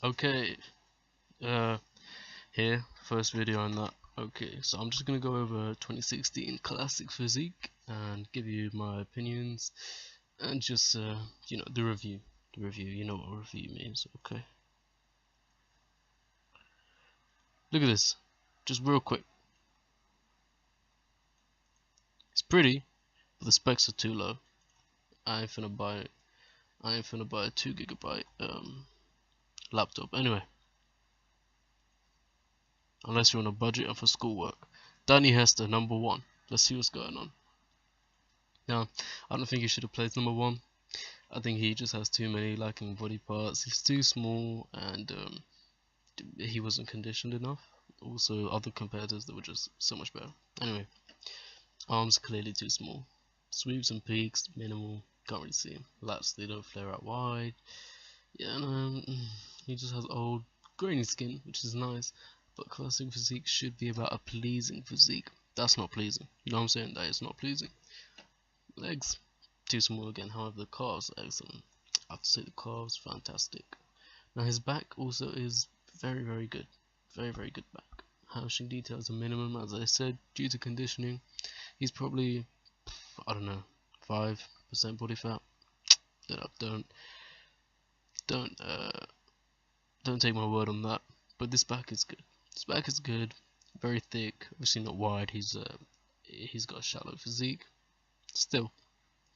Okay, here, first video on that. Okay, so I'm just gonna go over 2016 classic physique and give you my opinions and just you know, the review. You know what review means. Okay, look at this, just real quick. It's pretty, but the specs are too low. I ain't finna buy it. I ain't finna buy a 2 GB laptop anyway, unless you're on a budget and for schoolwork. Danny Hester, #1. Let's see what's going on. Now, I don't think he should have played #1. I think he just has too many lacking body parts. He's too small, and he wasn't conditioned enough. Also, other competitors that were just so much better. Anyway, arms clearly too small. Sweeps and peaks minimal. Can't really see him. Lats, they don't flare out wide. Yeah, no, he just has old grainy skin, which is nice. But classic physique should be about a pleasing physique. That's not pleasing. You know what I'm saying? That is not pleasing. Legs too small again. However, the calves are excellent. I have to say the calves fantastic. Now his back also is very good. Very good back. Hamstring details are minimum, as I said, due to conditioning. He's probably, I don't know, 5% body fat. Don't don't take my word on that. But this back is good. This back is good. Very thick. Obviously not wide. He's got a shallow physique. Still,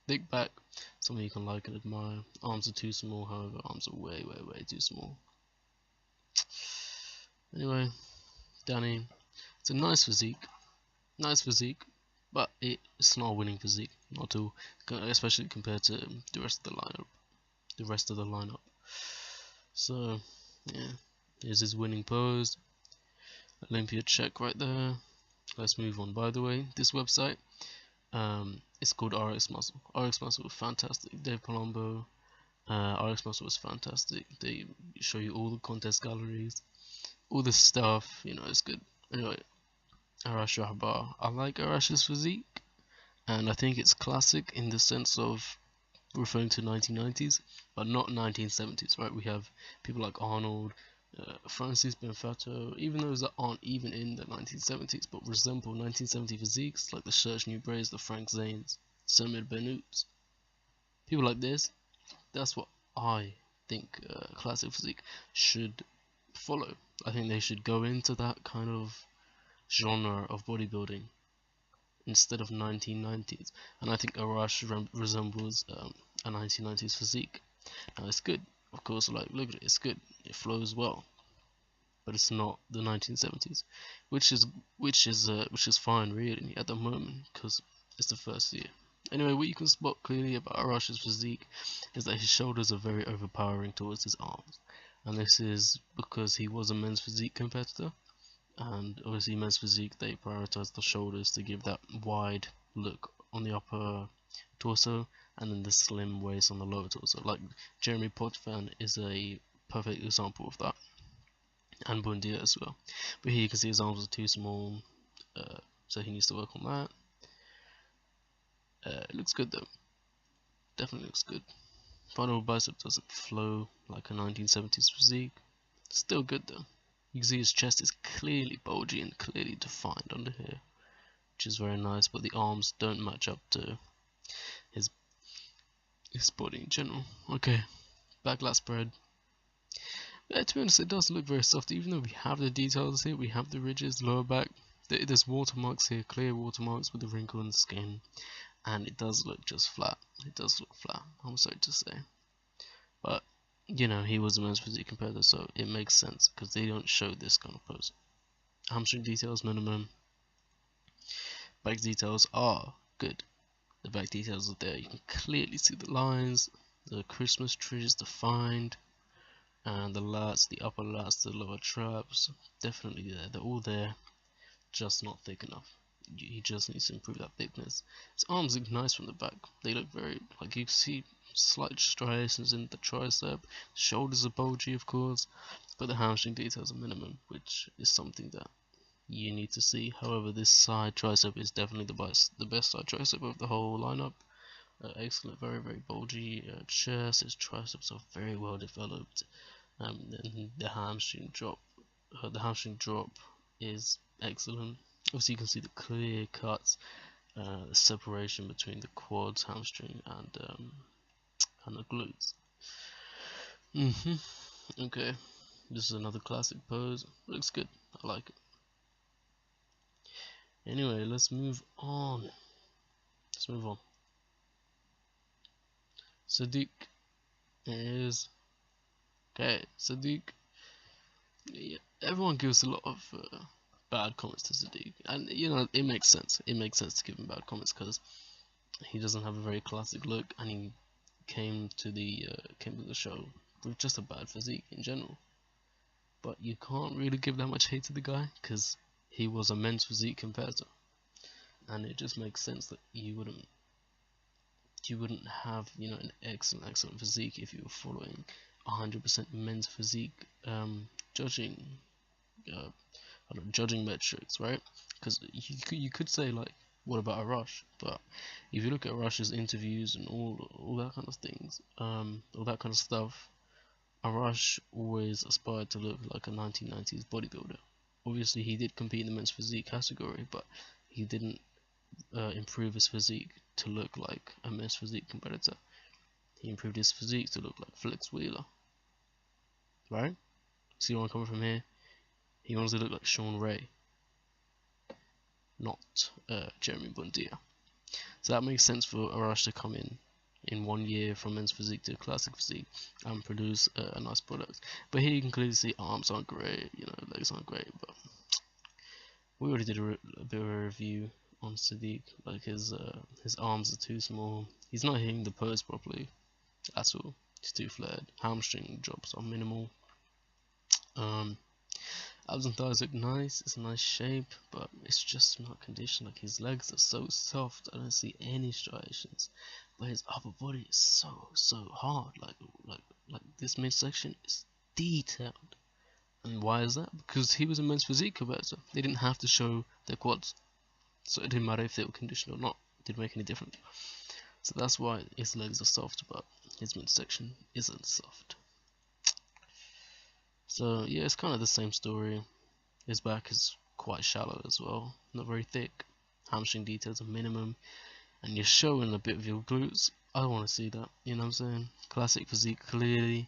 thick back. Something you can like and admire. Arms are too small. However, arms are way too small. Anyway, Danny, it's a nice physique, but it's not a winning physique, not at all, especially compared to the rest of the lineup. So, yeah, here's his winning pose. Olympia check right there. Let's move on. By the way, this website, it's called RX Muscle. RX Muscle was fantastic. Dave Palumbo, RX Muscle was fantastic. They show you all the contest galleries, all this stuff. You know, it's good. Anyway, Arash Rahbar. I like Arash's physique, and I think it's classic in the sense of referring to 1990s, but not 1970s, right? We have people like Arnold, Francis Benfato, even those that aren't even in the 1970s, but resemble 1970 physiques, like the Serge Nubres, the Frank Zanes, Samir Benouts. People like this, that's what I think classic physique should follow. I think they should go into that kind of genre of bodybuilding instead of 1990s, and I think Arash resembles a 1990s physique. Now it's good, of course. Like, look at it, it's good, it flows well, but it's not the 1970s, which is fine really at the moment because it's the first year. Anyway, what you can spot clearly about Arash's physique is that his shoulders are very overpowering towards his arms, and this is because he was a men's physique competitor. And obviously men's physique, they prioritize the shoulders to give that wide look on the upper torso, and then the slim waist on the lower torso. Like Jeremy Potvin is a perfect example of that, and Bundia as well. But here you can see his arms are too small, so he needs to work on that. It looks good though, definitely looks good. Final bicep doesn't flow like a 1970s physique, still good though. You can see his chest is clearly bulgy and clearly defined under here, which is very nice, but the arms don't match up to his body in general. Okay, back lat spread. Yeah, to be honest, it does look very soft, even though we have the details here, we have the ridges, lower back, there's watermarks here, clear watermarks with the wrinkle in the skin, and it does look just flat. It does look flat, I'm sorry to say. But you know, he was a men's physique competitor, so it makes sense because they don't show this kind of pose. Hamstring details minimum. Back details are good. The back details are there. You can clearly see the lines. The Christmas tree is defined, and the lats, the upper lats, the lower traps, definitely there. They're all there, just not thick enough. He just needs to improve that thickness. His arms look nice from the back. They look very, like, you can see slight striations in the tricep. Shoulders are bulgy, of course, but the hamstring details are minimum, which is something that you need to see. However, this side tricep is definitely the best side tricep of the whole lineup. excellent, very bulgy chest. His triceps are very well developed. And the hamstring drop is excellent. Obviously, you can see the clear cuts, the separation between the quads, hamstring, and the glutes. Okay, this is another classic pose. Looks good. I like it. Anyway, let's move on. Physique is okay. Physique. Yeah, everyone gives a lot of bad comments to Physique, and you know it makes sense. It makes sense to give him bad comments because he doesn't have a very classic look, and he came to the show with just a bad physique in general. But you can't really give that much hate to the guy because he was a men's physique competitor, and it just makes sense that you wouldn't have an excellent physique if you were following 100% men's physique judging uh, judging metrics, right? Because you could say like, what about Arash? But if you look at Arash's interviews and all that kind of things, all that kind of stuff, Arash always aspired to look like a 1990s bodybuilder. Obviously, he did compete in the men's physique category, but he didn't improve his physique to look like a men's physique competitor. He improved his physique to look like Flex Wheeler, right? See where I'm coming from here? He wants to look like Sean Ray, not Jeremy Bundia. So that makes sense for Arash to come in 1 year from men's physique to classic physique and produce a nice product. But here you can clearly see arms aren't great, legs aren't great, but we already did a bit of a review on Sadiq. Like his arms are too small. He's not hitting the pose properly at all. He's too flared. Hamstring drops are minimal. Abs and thighs look nice. It's a nice shape, but it's just not conditioned. Like his legs are so soft. I don't see any striations. But his upper body is so hard. Like this midsection is detailed. And why is that? Because he was a men's physique competitor. They didn't have to show their quads, so it didn't matter if they were conditioned or not. It didn't make any difference. So that's why his legs are soft, but his midsection isn't soft. So yeah, it's kind of the same story. His back is quite shallow as well, not very thick. Hamstring details are minimum, and you're showing a bit of your glutes. I don't want to see that. You know what I'm saying? Classic physique clearly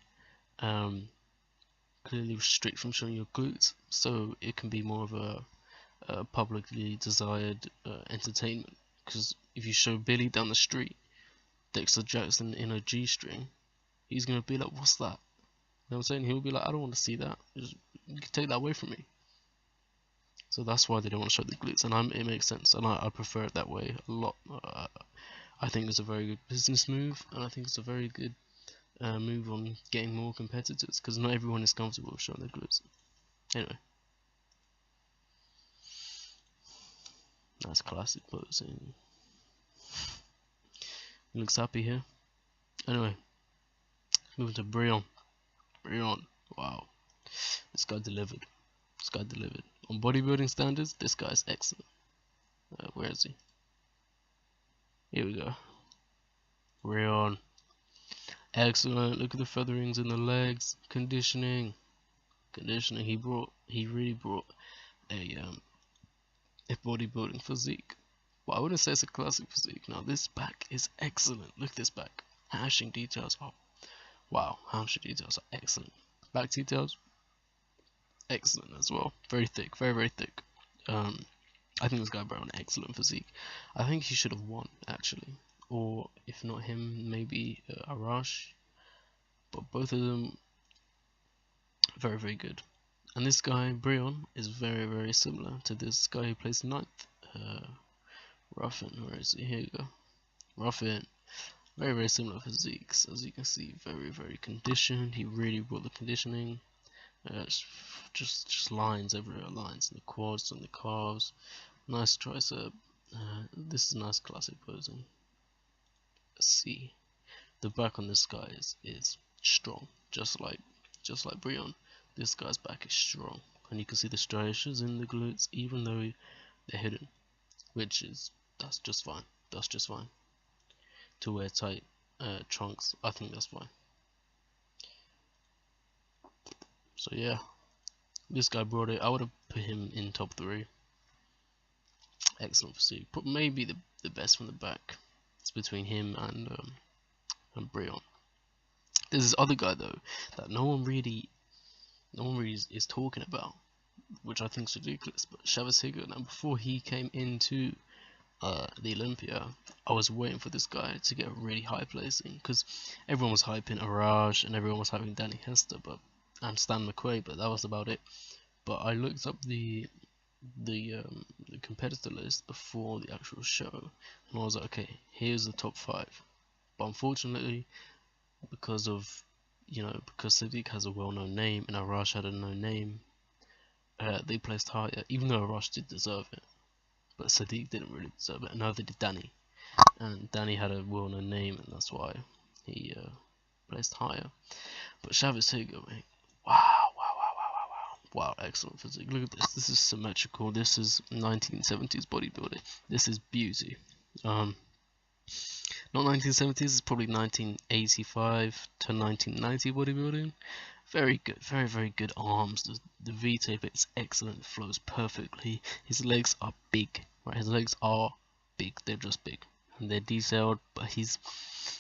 restrict from showing your glutes, so it can be more of a publicly desired entertainment. Because if you show Billy down the street, Dexter Jackson in a G-string, he's gonna be like, "What's that?" You know what I'm saying? He'll be like, "I don't want to see that. You can take that away from me." So that's why they don't want to show the glutes, and it makes sense, and I prefer it that way a lot. I think it's a very good business move, and I think it's a very good move on getting more competitors, because not everyone is comfortable with showing their glutes. Anyway, that's classic posing. He looks happy here. Anyway, moving to Brion. Wow, this guy delivered. On bodybuilding standards, this guy's excellent. Where is he? Here we go. Brion. Excellent. Look at the featherings in the legs. Conditioning. He really brought a bodybuilding physique. But I wouldn't say it's a classic physique. Now this back is excellent. Look at this back. Hamstring details are wow. Hamstring details are excellent. Back details excellent as well. Very thick. Very thick. I think this guy brought an excellent physique. I think he should have won actually, or if not him, maybe Arash. But both of them very good. And this guy Brion is very similar to this guy who plays ninth. Ruffin, where is he? Here you go. Ruffin, very similar physiques, as you can see. Very conditioned. He really brought the conditioning. Just lines everywhere, lines in the quads and the calves. Nice tricep. This is nice classic posing. Let's see. The back on this guy is strong, just like Brion. This guy's back is strong, and you can see the striations in the glutes, even though they're hidden, that's just fine. to wear tight trunks, I think that's fine. So yeah, this guy brought it. I would have put him in top 3. Excellent physique, but maybe the best from the back. It's between him and Brion. There's this other guy though that no one really is talking about, which I think is ridiculous. But Physique, and before he came into the Olympia, I was waiting for this guy to get a really high placing because everyone was hyping Araj and everyone was hyping Danny Hester, and Stan McQuaid, but that was about it. But I looked up the competitor list before the actual show, and I was like, okay, here's the top 5. But unfortunately, because Physique has a well-known name and Arash had a known name, they placed higher, even though Arash did deserve it. But Physique didn't really deserve it, and neither did Danny. And Danny had a well-known name, and that's why he placed higher. But Physique, wow, excellent physique. Look at this. This is symmetrical. This is 1970s bodybuilding. This is beauty. Not 1970s. It's probably 1985 to 1990 bodybuilding. Very good. Very, very good arms. The V-tape is excellent. It flows perfectly. His legs are big. Right. His legs are big. They're just big. And they're detailed. But he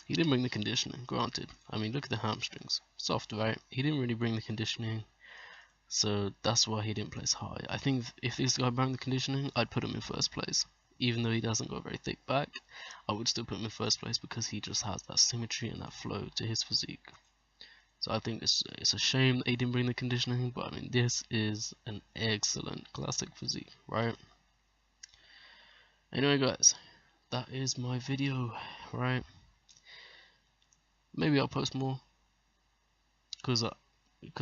didn't bring the conditioning. Granted. I mean, look at the hamstrings. Soft, right? He didn't really bring the conditioning. So that's why he didn't place high. I think if this guy brought the conditioning, I'd put him in first place. Even though he doesn't got a very thick back, I would still put him in first place because he just has that symmetry and that flow to his physique. So I think it's a shame that he didn't bring the conditioning, but I mean, this is an excellent classic physique, right? Anyway guys, that is my video, right? Maybe I'll post more because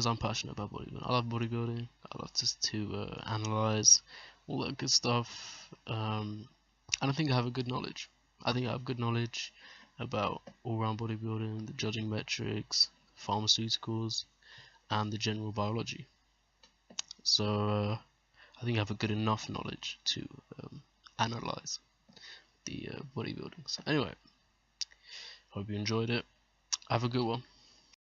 I'm passionate about bodybuilding. I love bodybuilding. I love just to analyze all that good stuff. And I think I have a good knowledge. I think I have good knowledge about all-round bodybuilding, the judging metrics, pharmaceuticals, and the general biology. So I think I have a good enough knowledge to analyze the bodybuilding. So anyway, hope you enjoyed it. Have a good one.